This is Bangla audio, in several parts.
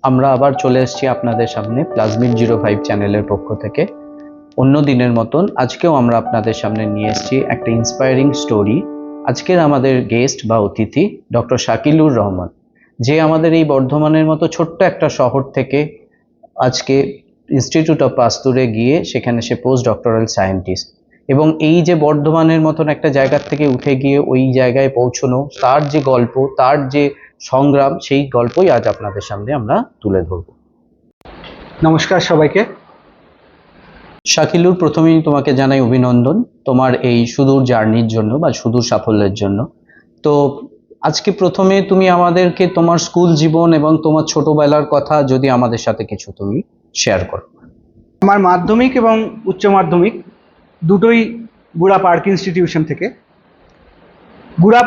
আমরা আবার চলে এসেছি আপনাদের সামনে প্লাজমিড 05 চ্যানেলের পক্ষ থেকে। অন্য দিনের মতন আজকেও আমরা আপনাদের সামনে নিয়ে এসেছি একটা ইন্সপায়ারিং স্টোরি। আজকের আমাদের গেস্ট বা অতিথি ডক্টর শাকিলুর রহমান, যে আমাদের এই বর্ধমানের মতো ছোট্ট একটা শহর থেকে আজকে ইনস্টিটিউট অফ পাস্তুরে গিয়ে সেখানে সে পোস্ট ডক্টরাল সায়েন্টিস্ট, এবং এই যে বর্ধমানের মতন একটা জায়গার থেকে উঠে গিয়ে ওই জায়গায় পৌঁছানো, তার যে গল্প, তার যে সংগ্রাম, সেই গল্পই আজ আপনাদের সামনে আমরা তুলে ধরব। নমস্কার সবাইকে। শাকিলুর, প্রথমেই তোমাকে জানাই অভিনন্দন তোমার এই সুদূর জার্নির জন্য বা সুদূর সাফল্যের জন্য। তো আজকে প্রথমে তুমি আমাদেরকে তোমার স্কুল জীবন এবং তোমার ছোটবেলার কথা যদি আমাদের সাথে কিছু তুমি শেয়ার করো। আমার মাধ্যমিক এবং উচ্চ মাধ্যমিক দুটোই গুড়া পার্ক ইনস্টিটিউশন থেকে। গুড়া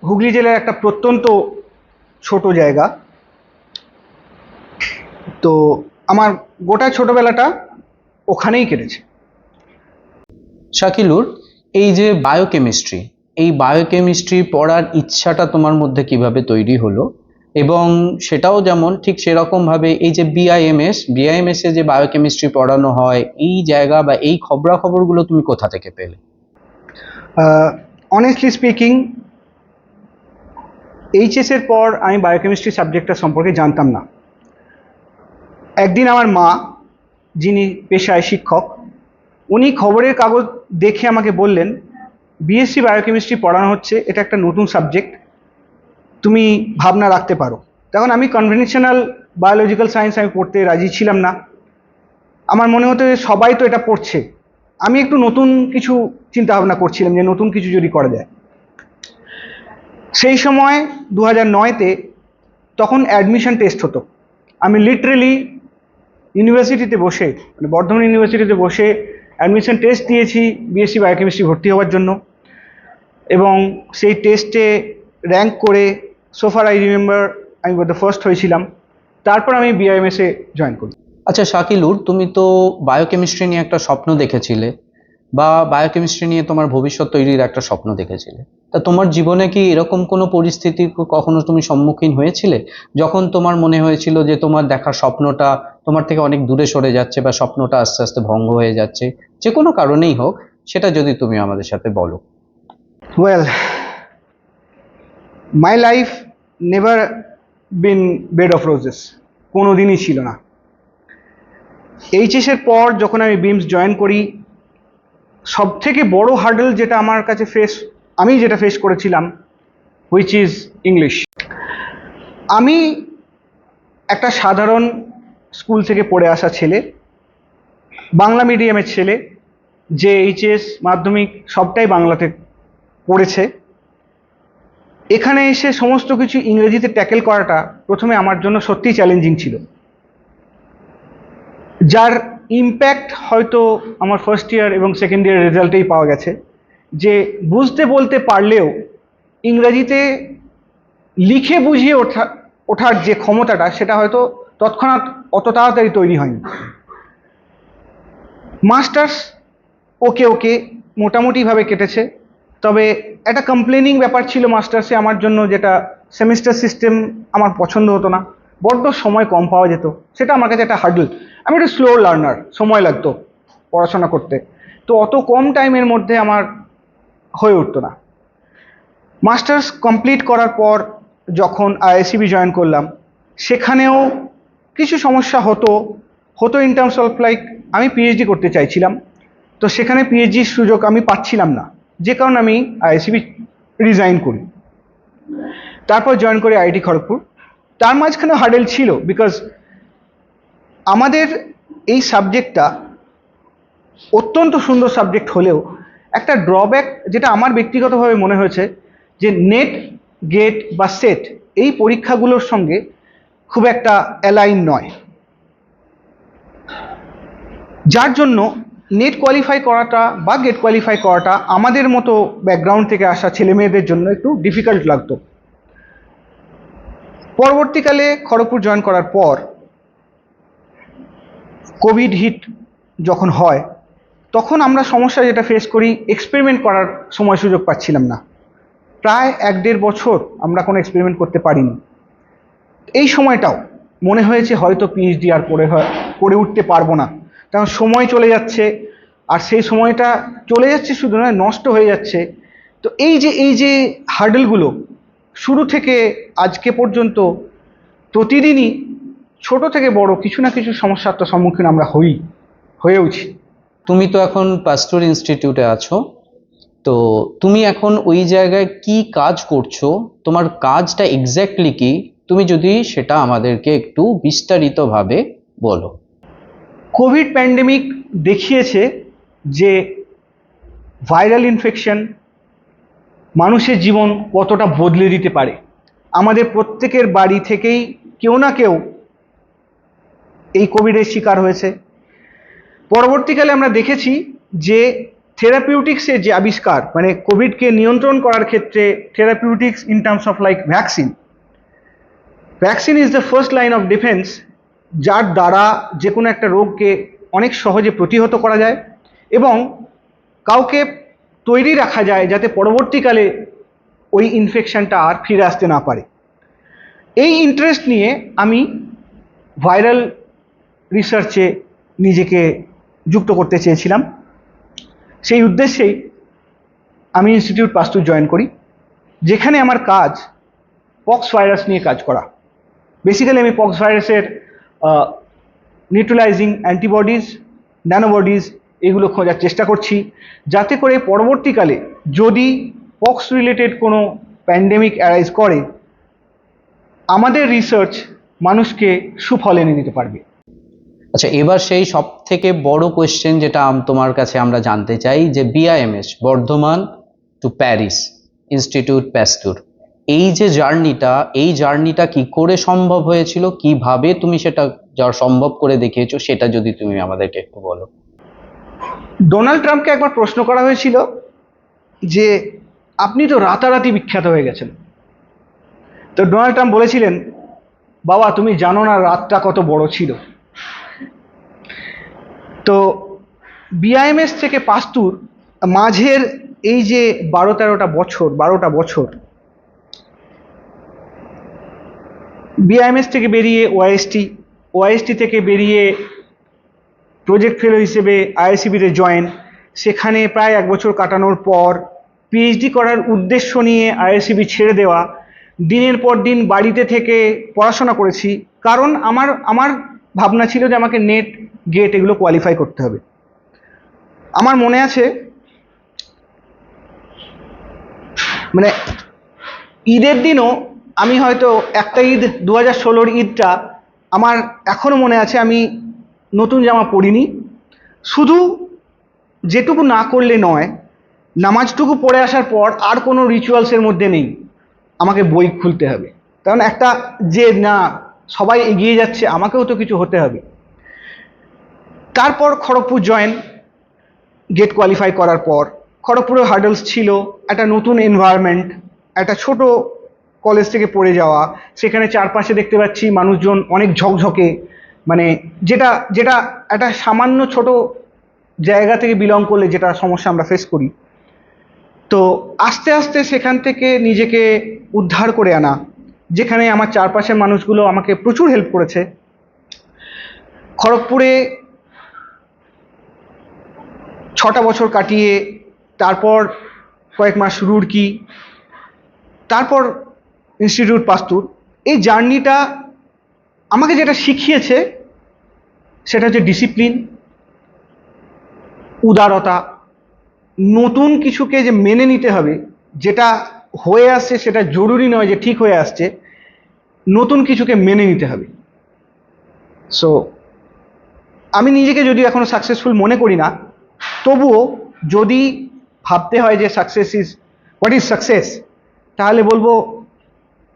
হুগলি জেলার একটা প্রত্যন্ত ছোট জায়গা। তো আমার গোটা ছোটবেলাটা ওখানেই কেটেছে। শাকিলুর, এই যে বায়োকেমিস্ট্রি, এই বায়োকেমিস্ট্রি পড়ার ইচ্ছাটা তোমার মধ্যে কিভাবে তৈরি হলো, এবং সেটাও যেমন ঠিক সেরকমভাবে এই যে বিআইএমএস এ যে বায়োকেমিস্ট্রি পড়ানো হয়, এই জায়গা বা এই খবরাখবরগুলো তুমি কোথা থেকে পেলে? অনেস্টলি স্পিকিং, এইচএসের পর আমি বায়োকেমিস্ট্রি সাবজেক্টটা সম্পর্কে জানতাম না। একদিন আমার মা, যিনি পেশায় শিক্ষক, উনি খবরের কাগজ দেখে আমাকে বললেন, বিএসসি বায়োকেমিস্ট্রি পড়ানো হচ্ছে, এটা একটা নতুন সাবজেক্ট, তুমি ভাবনা রাখতে পারো। তখন আমি কনভেনশনাল বায়োলজিক্যাল সায়েন্স আমি পড়তে রাজি ছিলাম না। আমার মনে হতো যে সবাই তো এটা পড়ছে, আমি একটু নতুন কিছু চিন্তা ভাবনা করছিলাম যে নতুন কিছু যদি করা যায়। সেই সময় 2009-তে তখন অ্যাডমিশন টেস্ট হতো। আমি লিটারেলি ইউনিভার্সিটিতে বসে, মানে বর্ধমান ইউনিভার্সিটিতে বসে অ্যাডমিশন টেস্ট দিয়েছি বিএসসি বায়োকেমিস্ট্রি ভর্তি হওয়ার জন্য, এবং সেই টেস্টে র্যাঙ্ক করে সোফার আই রিমেম্বার আমি বোধহয় ফার্স্ট হয়েছিলাম। তারপর আমি বিআইএমএসে জয়েন করি। আচ্ছা শাকিলুর, তুমি তো বায়োকেমিস্ট্রি নিয়ে একটা স্বপ্ন দেখেছিলে বা বায়োকেমিস্ট্রি নিয়ে তোমার ভবিষ্যৎ তৈরির একটা স্বপ্ন দেখেছিলে। তা তোমার জীবনে কি এরকম কোনো পরিস্থিতি কখনো তুমি সম্মুখীন হয়েছিলে, যখন তোমার মনে হয়েছিল যে তোমার দেখার স্বপ্নটা তোমার থেকে অনেক দূরে সরে যাচ্ছে বা স্বপ্নটা আস্তে আস্তে ভঙ্গ হয়ে যাচ্ছে, যে কোনো কারণেই হোক, সেটা যদি তুমি আমাদের সাথে বলো। Well, my life never been bed of roses, কোনো দিনই ছিল না। এইচএসের পর যখন আমি বিমস জয়েন করি, সব থেকে বড় হার্ডেল যেটা আমার কাছে আমি যেটা ফেস করেছিলাম, হুইচ ইজ ইংলিশ। আমি একটা সাধারণ স্কুল থেকে পড়ে আসা ছেলে, বাংলা মিডিয়ামের ছেলে, যে এইচএস মাধ্যমিক সবটাই বাংলাতে পড়েছে। এখানে এসে সমস্ত কিছু ইংরেজিতে ট্যাকেল করাটা প্রথমে আমার জন্য সত্যিই চ্যালেঞ্জিং ছিল, যার ইম্প্যাক্ট হয়তো আমার ফার্স্ট ইয়ার এবং সেকেন্ড ইয়ার রেজাল্টেই পাওয়া গেছে। যে বুঝতে বলতে পারলেও ইংরেজিতে লিখে বুঝিয়ে ওঠার যে ক্ষমতাটা, সেটা হয়তো তৎক্ষণাৎ অত তাড়াতাড়ি তৈরি হয়নি। মাস্টার্স ওকে মোটামুটিভাবে কেটেছে, তবে একটা কমপ্লেনিং ব্যাপার ছিল মাস্টার্সে আমার জন্য, যেটা সেমিস্টার সিস্টেম আমার পছন্দ হতো না, বড্ড সময় কম পাওয়া যেত, সেটা আমার কাছে একটা হার্ডল। আমি একটু স্লো লার্নার, সময় লাগতো পড়াশোনা করতে, তো অত কম টাইমের মধ্যে আমার হয়ে উঠতো না। মাস্টার্স কমপ্লিট করার পর যখন আইআইএসসিবি জয়েন করলাম, সেখানেও কিছু সমস্যা হতো ইন টার্মস অফ লাইক, আমি পিএইচডি করতে চাইছিলাম, তো সেখানে পিএইচডির সুযোগ আমি পাচ্ছিলাম না, যে কারণে আমি আইআইএসসিবি রিজাইন করি। তারপর জয়েন করি আইআইটি খড়গপুর। তার মাঝখানে হার্ডেল ছিল, বিকজ আমাদের এই সাবজেক্টটা অত্যন্ত সুন্দর সাবজেক্ট হলেও একটা ড্রব্যাক যেটা আমার ব্যক্তিগতভাবে মনে হয়েছে, যে নেট, গেট বা সেট এই পরীক্ষাগুলোর সঙ্গে খুব একটা অ্যালাইন নয়, যার জন্য নেট কোয়ালিফাই করাটা বা গেট কোয়ালিফাই করাটা আমাদের মতো ব্যাকগ্রাউন্ড থেকে আসা ছেলে মেয়েদের জন্য একটু ডিফিকাল্ট লাগতো। পরবর্তীকালে খড়গপুর জয়েন করার পর কোভিড হিট যখন হয়, তখন আমরা সমস্যা যেটা ফেস করি, এক্সপেরিমেন্ট করার সময় সুযোগ পাচ্ছিলাম না। প্রায় 1-1.5 বছর আমরা কোনো এক্সপেরিমেন্ট করতে পারিনি। এই সময়টাও মনে হয়েছে হয়তো পিএইচডি আর করে উঠতে পারবো না, কারণ সময় চলে যাচ্ছে, আর সেই সময়টা চলে যাচ্ছে শুধু নয়, নষ্ট হয়ে যাচ্ছে। তো এই যে হার্ডেলগুলো শুরু থেকে আজকে পর্যন্ত প্রতিদিনই ছোট থেকে বড় কিছু না কিছু সমস্যার তো সম্মুখীন আমরা হয়েওছি। তুমি তো এখন পাস্তুর ইনস্টিটিউটে আছো, তো তুমি এখন ওই জায়গায় কি কাজ করছো, তোমার কাজটা এক্স্যাক্টলি কি, তুমি যদি সেটা আমাদেরকে একটু বিস্তারিতভাবে বলো। কোভিড প্যান্ডেমিক দেখিয়েছে যে ভাইরাল ইনফেকশন মানুষের জীবন কতটা বদলে দিতে পারে। আমাদের প্রত্যেকের বাড়ি থেকেই কেউ না কেউ এই কোভিডের শিকার হয়েছে। পরবর্তীকালে আমরা দেখেছি যে থেরাপিউটিক্সের যে আবিষ্কার, মানে কোভিডকে নিয়ন্ত্রণ করার ক্ষেত্রে therapeutics in terms of like vaccine is the first line of defence, যার দ্বারা যে কোনো একটা রোগকে অনেক সহজে প্রতিহত করা যায় এবং কাউকে তৈরি রাখা যায় যাতে পরবর্তীকালে ওই ইনফেকশনটা আর ফিরে আসতে না পারে। এই ইন্টারেস্ট নিয়ে আমি ভাইরাল রিসার্চে নিজেকে যুক্ত করতে চেয়েছিলাম। সেই উদ্দেশ্যেই আমি ইনস্টিটিউট পাস্তুর জয়েন করি, যেখানে আমার কাজ পক্স ভাইরাস নিয়ে কাজ করা। বেসিক্যালি আমি পক্স ভাইরাসের নিউট্রালাইজিং অ্যান্টিবডিজ, ন্যানোবডিজ এগুলো খোঁজার চেষ্টা করছি, যাতে করে পরবর্তীকালে যদি পক্স রিলেটেড কোনো প্যান্ডেমিক অ্যারাইজ করে, আমাদের রিসার্চ মানুষকে সুফল এনে দিতে পারবে। আচ্ছা, এবার সেই সব থেকে বড় কোয়েশ্চেন যেটা তোমার কাছে আমরা জানতে চাই, যে BIMS Bardhaman to Paris institute পাস্তুর, এই যে জার্নিটা কি করে সম্ভব হয়েছিল, কিভাবে তুমি সেটা যা সম্ভব করে দেখিয়েছো, সেটা যদি তুমি আমাদেরকে একটু বলো। ডোনাল্ড ট্রাম্পকে একবার প্রশ্ন করা হয়েছিল যে আপনি তো রাতারাতি বিখ্যাত হয়ে গেছেন। তো ডোনাল্ড ট্রাম্প বলেছিলেন, বাবা তুমি জানো না রাতটা কত বড় ছিল। তো বিআইএমএস থেকে পাস্তুর মাঝের এই যে 12-13 বছর বিআইএমএস থেকে বেরিয়ে ওআইএসটি থেকে বেরিয়ে প্রজেক্ট ফেলো হিসেবে আইআইসিবিতে জয়েন, সেখানে প্রায় 1 বছর কাটানোর পর পিএইচডি করার উদ্দেশ্য নিয়ে আইআইসিবি ছেড়ে দেওয়া, দিনের পর দিন বাড়িতে থেকে পড়াশোনা করেছি, কারণ আমার ভাবনা ছিল যে আমাকে নেট গেট এগুলো কোয়ালিফাই করতে হবে। আমার মনে আছে মানে ঈদের দিনও আমি হয়তো একটা ঈদ 2016 ঈদটা আমার এখনো মনে আছে, আমি নতুন জামা পরিনি, শুধু যেটুকু না করলে নয়, নামাজটুকু পড়ে আসার পর আর কোনো রিচুয়ালসের মধ্যে নেই, আমাকে বই খুলতে হবে, কারণ একটা যে না সবাই এগিয়ে যাচ্ছে আমাকেও তো কিছু হতে হবে। তারপর খড়গপুর জয়েন, গেট কোয়ালিফাই করার পর খড়গপুরে হার্ডলস ছিল, একটা নতুন এনভায়রনমেন্ট, একটা ছোট কলেজ থেকে পড়ে যাওয়া, সেখানে চারপাশে দেখতে পাচ্ছি মানুষজন অনেক ঝকঝকে, মানে যেটা যেটা একটা সামান্য ছোট জায়গা থেকে বিলং করলে যেটা সমস্যা আমরা ফেস করি। তো আস্তে আস্তে সেখান থেকে নিজেকে উদ্ধার করে আনা, যেখানে আমার চারপাশের মানুষগুলো আমাকে প্রচুর হেল্প করেছে। খড়গপুরে 6টা বছর কাটিয়ে তারপর কয়েক মাস রুড়কি, তারপর ইনস্টিটিউট পাস্তুর, এই জার্নিটা আমাকে যেটা শিখিয়েছে সেটা হচ্ছে ডিসিপ্লিন, উদারতা, নতুন কিছুকে যে মেনে নিতে হবে, যেটা হয়ে আসছে সেটা জরুরি নয় যে ঠিক হয়ে আসছে, নতুন কিছুকে মেনে নিতে হবে। সো আমি নিজেকে যদি এখনো সাকসেসফুল মনে করি না, তবুও যদি ভাবতে হয় যে success is what is success, তাহলে বলবো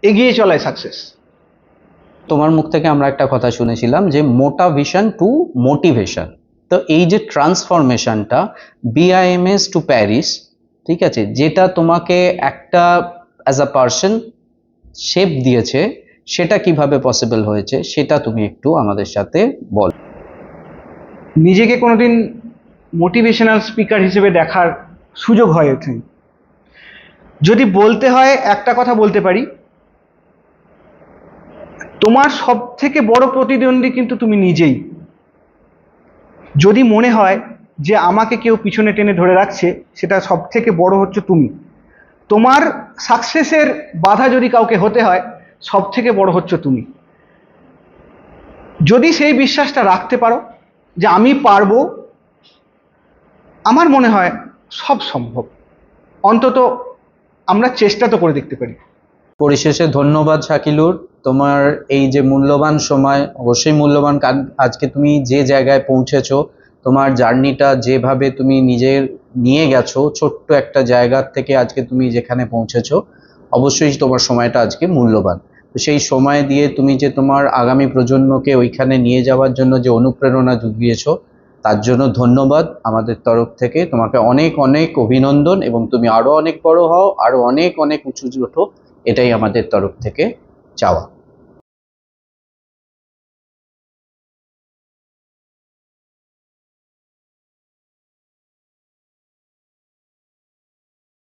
এগিয়ে চলাই সাকসেস। তোমার মুখ থেকে আমরা একটা কথা শুনেছিলাম যে মোটিভেশন টু মোটিভেশন, তো এই যে ট্রান্সফরমেশনটা বিআইএমএস টু প্যারিস, ঠিক আছে, যেটা তোমাকে একটা অ্যাজ আ পার্সন শেপ দিয়েছে, সেটা কিভাবে পসিবল হয়েছে সেটা তুমি একটু আমাদের সাথে বল। নিজেকে কোনোদিন মোটিভেশনাল স্পিকার হিসেবে দেখার সুযোগ হয়ে ওঠেনি। যদি বলতে হয় একটা কথা বলতে পারি, তোমার সব থেকে বড় প্রতিদ্বন্দ্বী কিন্তু তুমি নিজেই। যদি মনে হয় যে আমাকে কেউ পিছনে টেনে ধরে রাখছে, সেটা সব থেকে বড় হচ্ছে তুমি। তোমার সাকসেসের বাধা যদি কাউকে হতে হয়, সব থেকে বড় হচ্ছে তুমি। যদি সেই বিশ্বাসটা রাখতে পারো যে আমি পারবো, আমার মনে হয় সব সম্ভব। অন্তত আমরা চেষ্টা তো করে দেখতে পারি। পরিশেষে ধন্যবাদ শাকিলুর, তোমার এই যে মূল্যবান সময়, অবশ্যই মূল্যবান, কারণ আজকে তুমি যে জায়গায় পৌঁছেছো, তোমার জার্নিটা যেভাবে তুমি নিজের নিয়ে গেছো, ছোট্ট একটা জায়গা থেকে আজকে তুমি যেখানে পৌঁছেছো, অবশ্যই তোমার সময়টা আজকে মূল্যবান। তো সেই সময় দিয়ে তুমি যে তোমার আগামী প্রজন্মকে ওইখানে নিয়ে যাওয়ার জন্য যে অনুপ্রেরণা জুগিয়েছো, তার জন্য ধন্যবাদ আমাদের তরফ থেকে। তোমাকে অনেক অনেক অভিনন্দন, এবং তুমি আরো অনেক বড় হও, আরো অনেক অনেক উঁচু ওঠো, এটাই আমাদের তরফ থেকে চাওয়া।